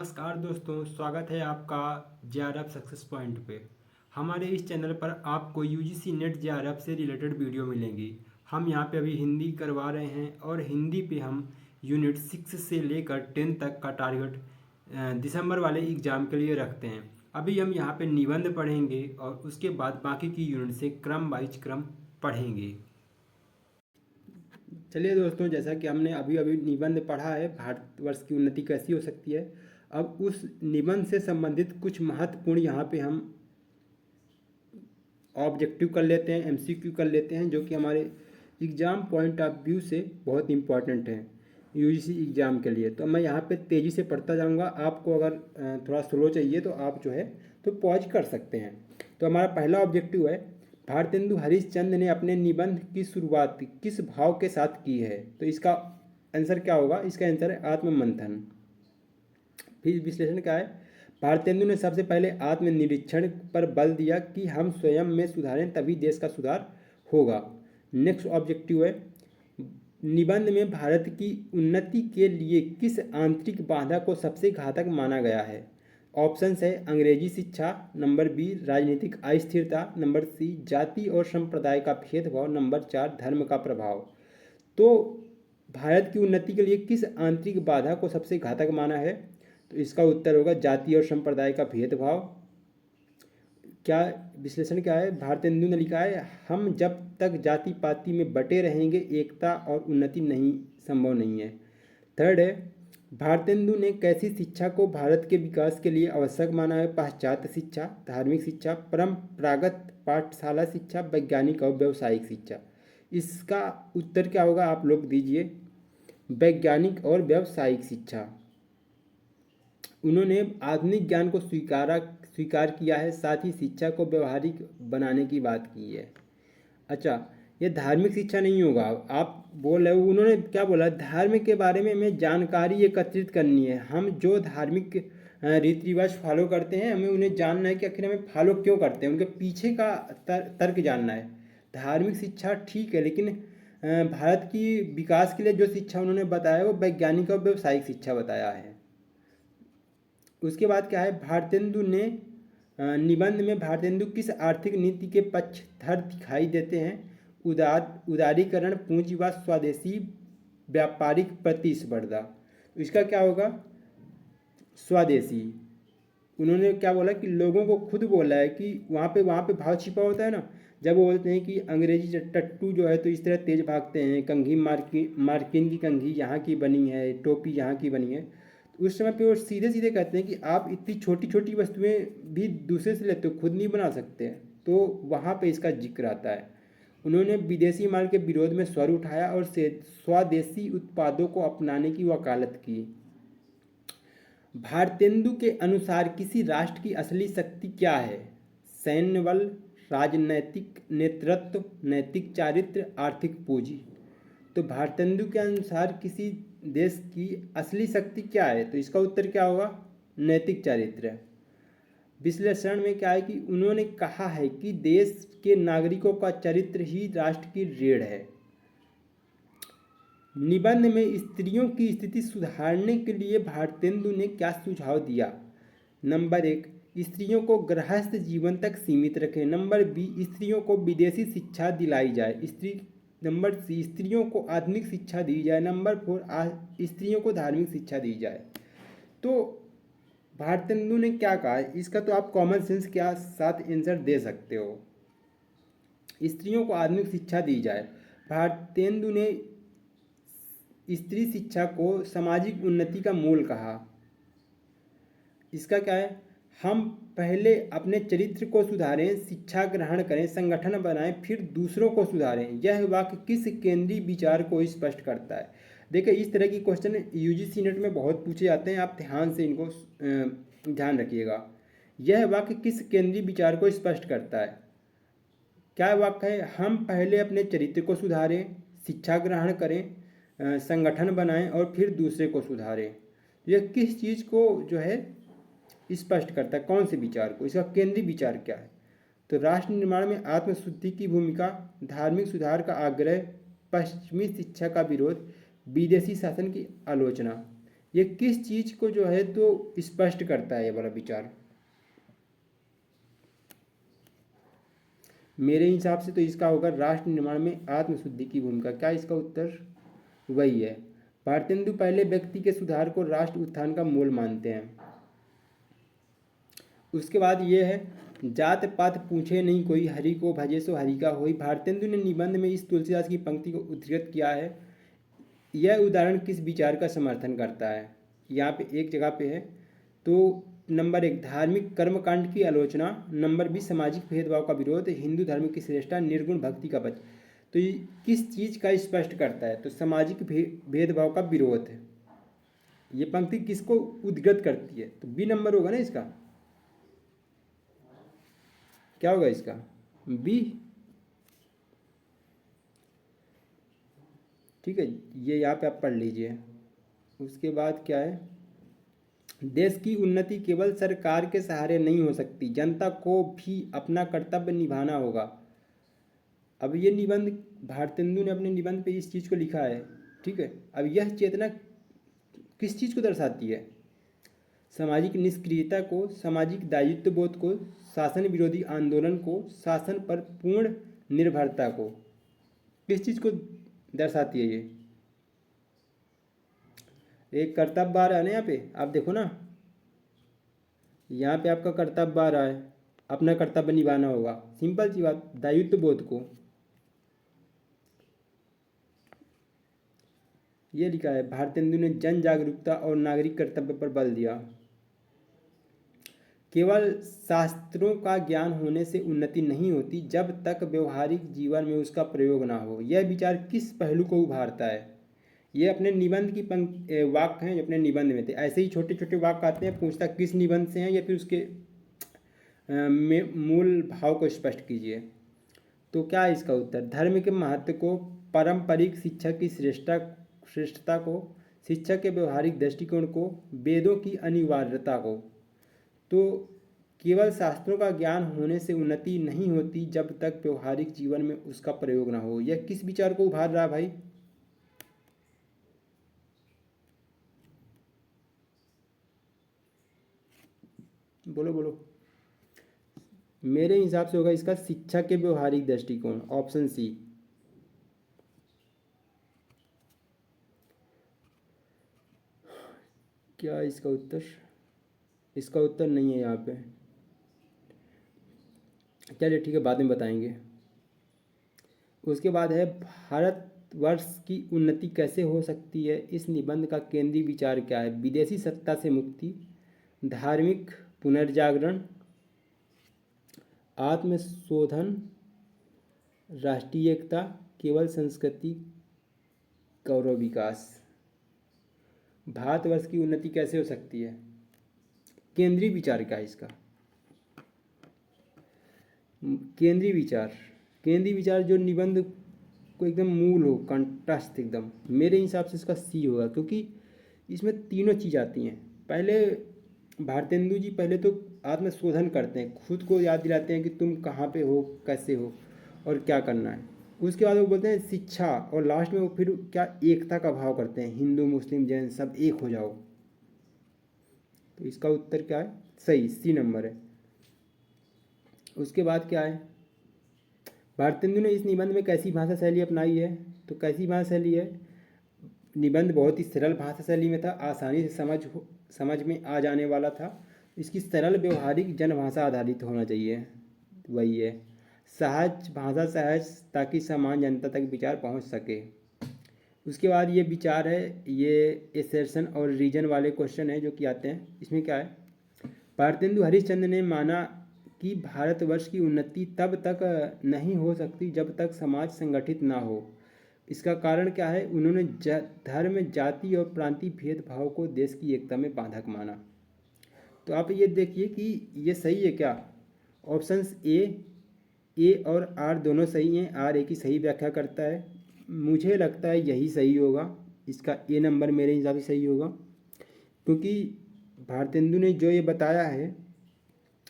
नमस्कार दोस्तों, स्वागत है आपका जेआरएफ सक्सेस पॉइंट पे। हमारे इस चैनल पर आपको यूजीसी नेट जेआरएफ से रिलेटेड वीडियो मिलेंगी। हम यहाँ पे अभी हिंदी करवा रहे हैं और हिंदी पे हम यूनिट 6 से लेकर 10 तक का टारगेट दिसंबर वाले एग्ज़ाम के लिए रखते हैं। अभी हम यहाँ पे निबंध पढ़ेंगे और उसके बाद बाकी की यूनिट से क्रम वाइज क्रम पढ़ेंगे। चलिए दोस्तों, जैसा कि हमने अभी अभी निबंध पढ़ा है, भारतवर्ष की उन्नति कैसी हो सकती है, अब उस निबंध से संबंधित कुछ महत्वपूर्ण यहाँ पे हम ऑब्जेक्टिव कर लेते हैं, एमसीक्यू कर लेते हैं, जो कि हमारे एग्ज़ाम पॉइंट ऑफ व्यू से बहुत इंपॉर्टेंट हैं यूजीसी एग्ज़ाम के लिए। तो मैं यहाँ पे तेज़ी से पढ़ता जाऊँगा। आपको अगर थोड़ा स्लो चाहिए तो आप जो है तो पॉज कर सकते हैं। तो हमारा पहला ऑब्जेक्टिव है, भारतेंदु हरिश्चंद्र ने अपने निबंध की शुरुआत किस भाव के साथ की है। तो इसका आंसर क्या होगा? इसका आंसर है आत्ममंथन। फिर विश्लेषण क्या है? भारतेंदु ने सबसे पहले आत्मनिरीक्षण पर बल दिया कि हम स्वयं में सुधारें, तभी देश का सुधार होगा। नेक्स्ट ऑब्जेक्टिव है, निबंध में भारत की उन्नति के लिए किस आंतरिक बाधा को सबसे घातक माना गया है। ऑप्शंस है अंग्रेजी शिक्षा, नंबर बी राजनीतिक अस्थिरता, नंबर सी जाति और संप्रदाय का भेदभाव, नंबर 4 धर्म का प्रभाव। तो भारत की उन्नति के लिए किस आंतरिक बाधा को सबसे घातक माना है? तो इसका उत्तर होगा जाति और संप्रदाय का भेदभाव। क्या विश्लेषण क्या है? भारतेंदु ने लिखा है, हम जब तक जाति पाति में बटे रहेंगे, एकता और उन्नति नहीं संभव नहीं है। थर्ड है, भारतेंदु ने कैसी शिक्षा को भारत के विकास के लिए आवश्यक माना है? पाश्चात्य शिक्षा, धार्मिक शिक्षा, परंपरागत पाठशाला शिक्षा, वैज्ञानिक और व्यावसायिक शिक्षा। इसका उत्तर क्या होगा? आप लोग दीजिए। वैज्ञानिक और व्यावसायिक शिक्षा। उन्होंने आधुनिक ज्ञान को स्वीकार किया है, साथ ही शिक्षा को व्यवहारिक बनाने की बात की है। अच्छा, ये धार्मिक शिक्षा नहीं होगा। आप बोल रहे हो, उन्होंने क्या बोला? धर्म के बारे में हमें जानकारी एकत्रित करनी है। हम जो धार्मिक रीति रिवाज फॉलो करते हैं, हमें उन्हें जानना है कि आखिर हमें फॉलो क्यों करते हैं, उनके पीछे का तर्क जानना है। धार्मिक शिक्षा ठीक है, लेकिन भारत की विकास के लिए जो शिक्षा उन्होंने बताया वो वैज्ञानिक और व्यावसायिक शिक्षा बताया है। उसके बाद क्या है? भारतेंदु ने निबंध में भारतेंदु किस आर्थिक नीति के पक्षधर दिखाई देते हैं? उदारीकरण, पूंजीवाद, स्वदेशी, व्यापारिक प्रतिस्पर्धा। तो इसका क्या होगा? स्वदेशी। उन्होंने क्या बोला कि लोगों को खुद बोला है कि वहाँ पे भाव छिपा होता है ना। जब वो बोलते हैं कि अंग्रेजी टट्टू जो है तो इस तरह तेज भागते हैं, कंघी मार्किन की कंघी यहाँ की बनी है, टोपी यहाँ की बनी है, तो उस समय पे वो सीधे सीधे कहते हैं कि आप इतनी छोटी छोटी वस्तुएं भी दूसरे से लेते हो, खुद नहीं बना सकते। तो वहाँ पे इसका जिक्र आता है। उन्होंने विदेशी माल के विरोध में स्वर उठाया और स्वदेशी उत्पादों को अपनाने की वकालत की। भारतेंदु के अनुसार किसी राष्ट्र की असली शक्ति क्या है? सैन्य बल, राजनैतिक नेतृत्व, नैतिक चारित्र, आर्थिक पूंजी। तो भारतेंदु के अनुसार किसी देश की असली शक्ति क्या है? तो इसका उत्तर क्या होगा? नैतिक चारित्र। विश्लेषण में क्या है कि उन्होंने कहा है कि देश के नागरिकों का चरित्र ही राष्ट्र की रीढ़ है। निबंध में स्त्रियों की स्थिति सुधारने के लिए भारतेंदु ने क्या सुझाव दिया? नंबर 1, स्त्रियों को गृहस्थ जीवन तक सीमित रखें। नंबर बी, स्त्रियों को विदेशी शिक्षा दिलाई जाए। नंबर सी, स्त्रियों को आधुनिक शिक्षा दी जाए। नंबर 4, स्त्रियों को धार्मिक शिक्षा दी जाए। तो भारतेंदु ने क्या कहा? इसका तो आप कॉमन सेंस के साथ आंसर दे सकते हो। स्त्रियों को आधुनिक शिक्षा दी जाए। भारतेंदु ने स्त्री शिक्षा को सामाजिक उन्नति का मूल कहा। इसका क्या है? हम पहले अपने चरित्र को सुधारें, शिक्षा ग्रहण करें, संगठन बनाएं, फिर दूसरों को सुधारें। यह वाक्य किस केंद्रीय विचार को स्पष्ट करता है? देखिए, इस तरह की क्वेश्चन यूजीसी नेट में बहुत पूछे जाते हैं, आप ध्यान से इनको ध्यान रखिएगा। यह वाक्य किस केंद्रीय विचार को स्पष्ट करता है? क्या वाक्य है? हम पहले अपने चरित्र को सुधारें, शिक्षा ग्रहण करें, संगठन बनाएं और फिर दूसरे को सुधारें। यह किस चीज़ को जो है स्पष्ट करता है? कौन से विचार को? इसका केंद्रीय विचार क्या है? तो राष्ट्र निर्माण में आत्मशुद्धि की भूमिका, धार्मिक सुधार का आग्रह, पश्चिमी शिक्षा का विरोध, विदेशी शासन की आलोचना। ये किस चीज़ को जो है तो स्पष्ट करता है ये वाला विचार? मेरे हिसाब से तो इसका होगा राष्ट्र निर्माण में आत्मशुद्धि की भूमिका। क्या इसका उत्तर वही है? भारतेंदु पहले व्यक्ति के सुधार को राष्ट्र उत्थान का मूल मानते हैं। उसके बाद ये है, जात पात पूछे नहीं कोई, हरि को भजे सो हरि का होई। भारतेंदु ने निबंध में इस तुलसीदास की पंक्ति को उद्धृत किया है। यह उदाहरण किस विचार का समर्थन करता है? यहाँ पे एक जगह पे है। तो नंबर 1 धार्मिक कर्मकांड की आलोचना, नंबर 20 सामाजिक भेदभाव का विरोध, हिंदू धर्म की श्रेष्ठता, निर्गुण भक्ति का पक्ष। तो ये किस चीज़ का स्पष्ट करता है? तो सामाजिक भेदभाव का विरोध है। ये पंक्ति किसको उद्गत करती है? तो बी नंबर होगा ना इसका। क्या होगा इसका? बी। ठीक है, ये यहाँ पे आप पढ़ लीजिए। उसके बाद क्या है, देश की उन्नति केवल सरकार के सहारे नहीं हो सकती, जनता को भी अपना कर्तव्य निभाना होगा। अब ये निबंध भारतेंदु ने अपने निबंध पे इस चीज़ को लिखा है। ठीक है, अब यह चेतना किस चीज़ को दर्शाती है? सामाजिक निष्क्रियता को, सामाजिक दायित्व बोध को, शासन विरोधी आंदोलन को, शासन पर पूर्ण निर्भरता को। किस चीज़ को दर्शाती है ये? एक कर्तव्य आ रहा है ना यहाँ पे, आप देखो ना, यहाँ पे आपका कर्तव्य आ रहा है, अपना कर्तव्य निभाना होगा। सिंपल सी बात, दायित्व बोध को ये लिखा है। भारतेंदु ने जन जागरूकता और नागरिक कर्तव्य पर बल दिया। केवल शास्त्रों का ज्ञान होने से उन्नति नहीं होती जब तक व्यवहारिक जीवन में उसका प्रयोग ना हो। यह विचार किस पहलू को उभारता है? ये अपने निबंध की वाक्य हैं जो अपने निबंध में थे। ऐसे ही छोटे छोटे वाक्य आते हैं, पूछता किस निबंध से हैं या फिर उसके मूल भाव को स्पष्ट कीजिए। तो क्या है इसका उत्तर? धर्म के महत्व को, पारंपरिक शिक्षा की श्रेष्ठता को, शिक्षा के व्यवहारिक दृष्टिकोण को, वेदों की अनिवार्यता को। तो केवल शास्त्रों का ज्ञान होने से उन्नति नहीं होती जब तक व्यवहारिक जीवन में उसका प्रयोग ना हो। यह किस विचार को उभार रहा है भाई? बोलो बोलो। मेरे हिसाब से होगा इसका शिक्षा के व्यवहारिक दृष्टिकोण, ऑप्शन सी। क्या इसका उत्तर? इसका उत्तर नहीं है यहाँ पे। चलिए ठीक है, बाद में बताएंगे। उसके बाद है, भारतवर्ष की उन्नति कैसे हो सकती है? इस निबंध का केंद्रीय विचार क्या है? विदेशी सत्ता से मुक्ति, धार्मिक पुनर्जागरण, आत्मशोधन, राष्ट्रीय एकता, केवल संस्कृति गौरव विकास। भारतवर्ष की उन्नति कैसे हो सकती है? केंद्रीय विचार क्या है इसका? केंद्रीय विचार जो निबंध को एकदम मूल हो, कंटस्थ एकदम, मेरे हिसाब से इसका सी होगा, क्योंकि इसमें तीनों चीज़ आती हैं। पहले भारतेंदु जी पहले तो आत्मशोधन करते हैं, खुद को याद दिलाते हैं कि तुम कहाँ पे हो, कैसे हो और क्या करना है। उसके बाद वो बोलते हैं शिक्षा, और लास्ट में वो फिर क्या एकता का भाव करते हैं, हिंदू मुस्लिम जैन सब एक हो जाओ। तो इसका उत्तर क्या है? सही, सी नंबर है। उसके बाद क्या है, भारतेंदु ने इस निबंध में कैसी भाषा शैली अपनाई है? तो कैसी भाषा शैली है? निबंध बहुत ही सरल भाषा शैली में था, आसानी से समझ में आ जाने वाला था। इसकी सरल व्यवहारिक जनभाषा आधारित होना चाहिए, वही है। सहज भाषा, सहज, ताकि सामान्य जनता तक विचार पहुंच सके। उसके बाद ये विचार है, ये एसर्शन और रीजन वाले क्वेश्चन है जो कि आते हैं। इसमें क्या है, भारतेंदु हरिश्चंद्र ने माना कि भारतवर्ष की उन्नति तब तक नहीं हो सकती जब तक समाज संगठित ना हो। इसका कारण क्या है? उन्होंने धर्म, जाति और प्रांतीय भेदभाव को देश की एकता में बाधक माना। तो आप ये देखिए कि ये सही है क्या? ऑप्शंस ए और आर दोनों सही हैं। आर ए की सही व्याख्या करता है, मुझे लगता है यही सही होगा। इसका ए नंबर मेरे हिसाब से सही होगा, क्योंकि भारतेंदु ने जो ये बताया है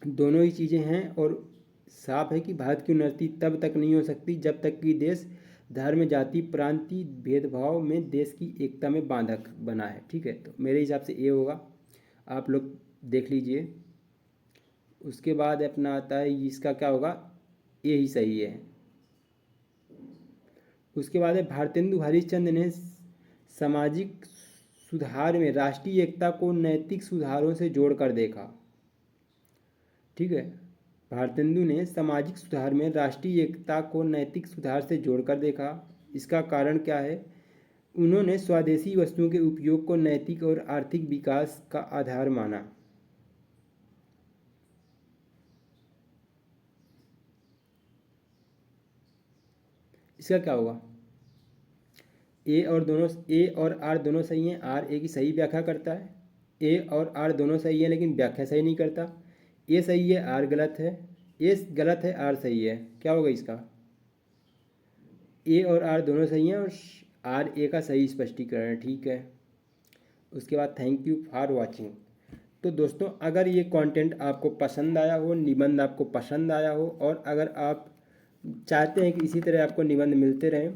दोनों ही चीज़ें हैं, और साफ है कि भारत की उन्नति तब तक नहीं हो सकती जब तक कि देश धर्म जाति प्रांति भेदभाव में देश की एकता में बाधक बना है। ठीक है, तो मेरे हिसाब से ये होगा, आप लोग देख लीजिए। उसके बाद अपना आता है इसका क्या होगा, ये ही सही है। उसके बाद है भारतेंदु हरिश्चंद्र ने सामाजिक सुधार में राष्ट्रीय एकता को नैतिक सुधारों से जोड़कर देखा। ठीक है, भारतेंदु ने सामाजिक सुधार में राष्ट्रीय एकता को नैतिक सुधार से जोड़कर देखा। इसका कारण क्या है, उन्होंने स्वदेशी वस्तुओं के उपयोग को नैतिक और आर्थिक विकास का आधार माना। इसका क्या होगा, ए और आर दोनों सही हैं। आर ए की सही व्याख्या करता है, ए और आर दोनों सही है लेकिन व्याख्या सही नहीं करता। ए सही है, आर गलत है, ए गलत है, आर सही है। क्या होगा इसका, ए और आर दोनों सही हैं और आर ए का सही स्पष्टीकरण है। ठीक है, उसके बाद थैंक यू फॉर वॉचिंग। तो दोस्तों, अगर ये कंटेंट आपको पसंद आया हो, निबंध आपको पसंद आया हो, और अगर आप चाहते हैं कि इसी तरह आपको निबंध मिलते रहें,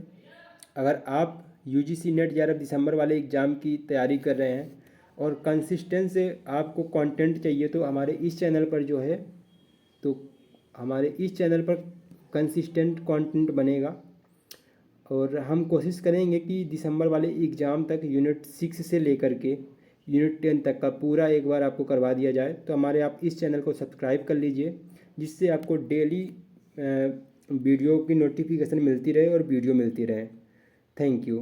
अगर आप यूजीसी नेट 11 दिसंबर वाले एग्ज़ाम की तैयारी कर रहे हैं और कंसिस्टेंट से आपको कंटेंट चाहिए, तो हमारे इस चैनल पर जो है, तो हमारे इस चैनल पर कंसिस्टेंट कंटेंट बनेगा। और हम कोशिश करेंगे कि दिसंबर वाले एग्ज़ाम तक यूनिट 6 से लेकर के यूनिट 10 तक का पूरा एक बार आपको करवा दिया जाए। तो हमारे आप इस चैनल को सब्सक्राइब कर लीजिए, जिससे आपको डेली वीडियो की नोटिफिकेशन मिलती रहे और वीडियो मिलती रहे। Thank you.